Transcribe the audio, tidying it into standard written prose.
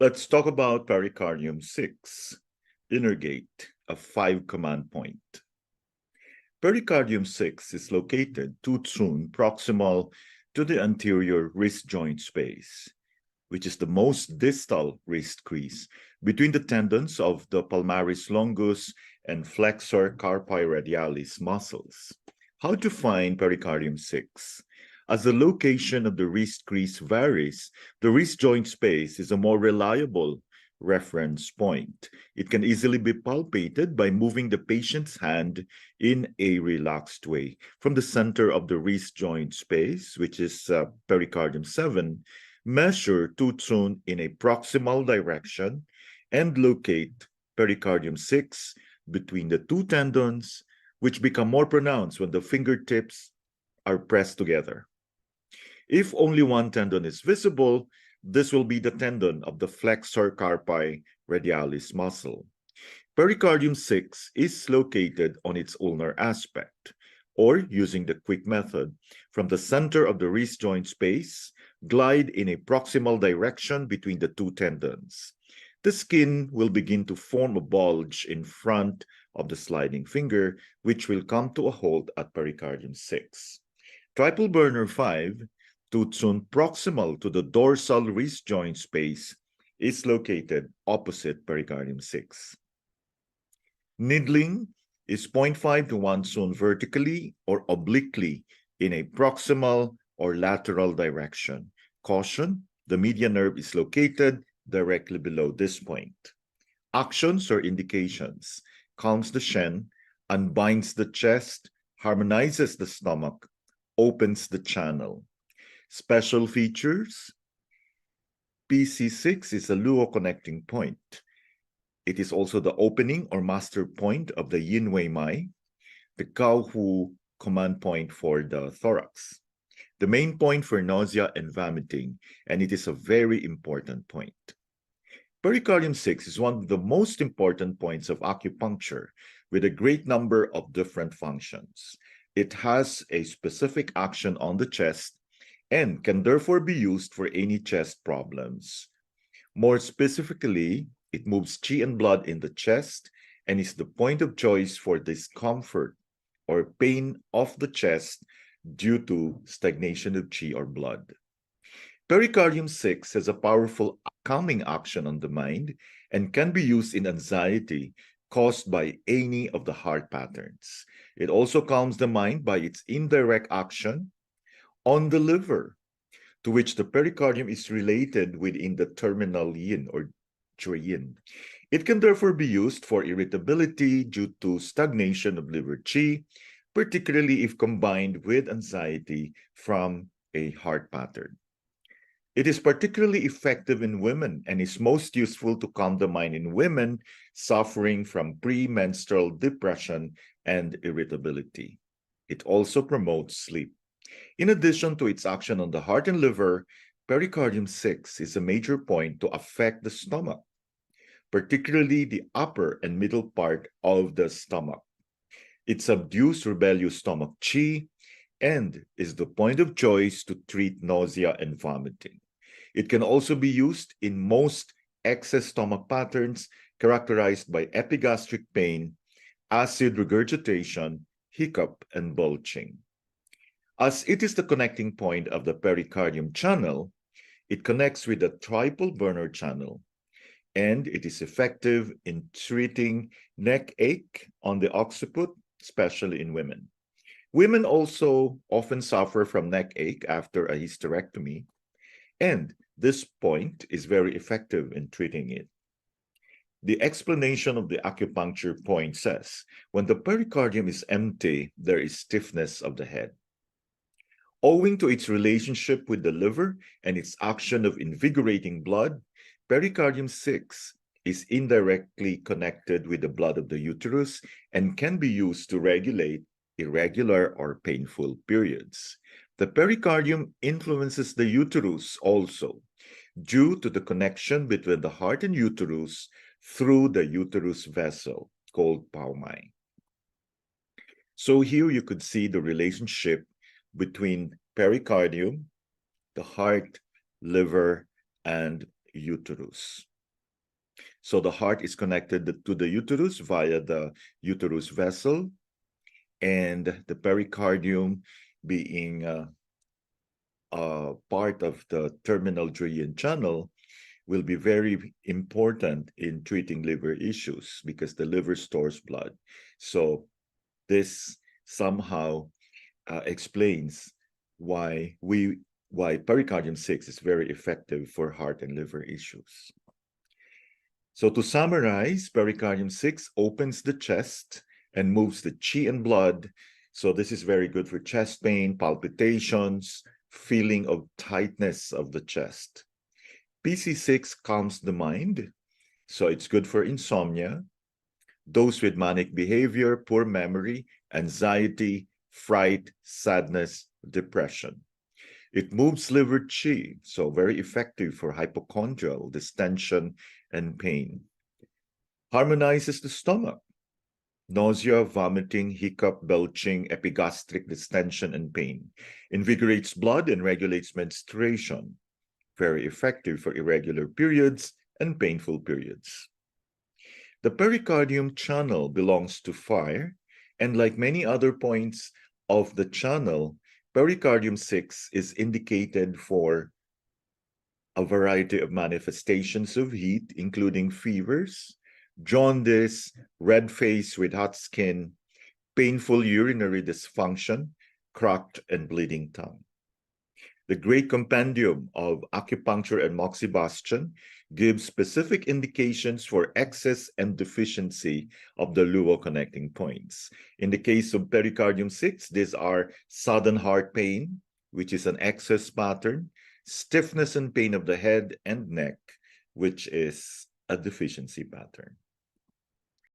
Let's talk about pericardium 6, inner gate, a 5-command point. Pericardium 6 is located too soon proximal to the anterior wrist joint space, which is the most distal wrist crease between the tendons of the palmaris longus and flexor carpi radialis muscles. How to find pericardium 6? As the location of the wrist crease varies, the wrist joint space is a more reliable reference point. It can easily be palpated by moving the patient's hand in a relaxed way from the center of the wrist joint space, which is pericardium 7, measure tutsun in a proximal direction and locate pericardium 6 between the two tendons, which become more pronounced when the fingertips are pressed together. If only one tendon is visible, this will be the tendon of the flexor carpi radialis muscle. Pericardium 6 is located on its ulnar aspect, or using the quick method, from the center of the wrist joint space, glide in a proximal direction between the two tendons. The skin will begin to form a bulge in front of the sliding finger, which will come to a halt at pericardium 6. Triple burner 5, tutsun proximal to the dorsal wrist joint space, is located opposite pericardium 6. Needling is 0.5 to 1 zone vertically or obliquely in a proximal or lateral direction. Caution, the median nerve is located directly below this point. Actions or indications: calms the Shen, unbinds the chest, harmonizes the stomach, opens the channel. Special features: PC6 is a Luo-Connecting point. It is also the opening or master point of the Yin Wei Mai, the Gao-Hu command point for the thorax, the main point for nausea and vomiting, and it is a very important point. Pericardium 6 is one of the most important points of acupuncture with a great number of different functions. It has a specific action on the chest and can therefore be used for any chest problems. More specifically, it moves qi and blood in the chest and is the point of choice for discomfort or pain of the chest due to stagnation of qi or blood. Pericardium 6 has a powerful calming action on the mind and can be used in anxiety caused by any of the heart patterns. It also calms the mind by its indirect action on the liver, to which the pericardium is related within the terminal yin or yin. It can therefore be used for irritability due to stagnation of liver qi, particularly if combined with anxiety from a heart pattern. It is particularly effective in women and is most useful to calm the mind in women suffering from premenstrual depression and irritability. It also promotes sleep. In addition to its action on the heart and liver, pericardium 6 is a major point to affect the stomach, particularly the upper and middle part of the stomach. It subdues rebellious stomach qi and is the point of choice to treat nausea and vomiting. It can also be used in most excess stomach patterns characterized by epigastric pain, acid regurgitation, hiccup, and bulging. As it is the connecting point of the pericardium channel, it connects with the triple burner channel, and it is effective in treating neck ache on the occiput, especially in women. Women also often suffer from neck ache after a hysterectomy, and this point is very effective in treating it. The explanation of the acupuncture point says, when the pericardium is empty, there is stiffness of the head. Owing to its relationship with the liver and its action of invigorating blood, pericardium 6 is indirectly connected with the blood of the uterus and can be used to regulate irregular or painful periods. The pericardium influences the uterus also, due to the connection between the heart and uterus through the uterus vessel called palmar. So here you could see the relationship between pericardium, the heart, liver, and uterus. So the heart is connected to the uterus via the uterus vessel, and the pericardium being part of the terminal Julian channel will be very important in treating liver issues because the liver stores blood. So this somehow explains why pericardium 6 is very effective for heart and liver issues. So to summarize, pericardium 6 opens the chest and moves the qi and blood. So this is very good for chest pain, palpitations, feeling of tightness of the chest. PC6 calms the mind, so it's good for insomnia, those with manic behavior, poor memory, anxiety, fright, sadness, depression. It moves liver qi, so very effective for hypochondrial, distension, and pain. Harmonizes the stomach, nausea, vomiting, hiccup, belching, epigastric distension, and pain. Invigorates blood and regulates menstruation. Very effective for irregular periods and painful periods. The pericardium channel belongs to fire, and like many other points of the channel, pericardium 6 is indicated for a variety of manifestations of heat, including fevers, jaundice, red face with hot skin, painful urinary dysfunction, cracked and bleeding tongue. The Great Compendium of Acupuncture and Moxibustion gives specific indications for excess and deficiency of the Luo-Connecting points. In the case of pericardium 6, these are sudden heart pain, which is an excess pattern, stiffness and pain of the head and neck, which is a deficiency pattern.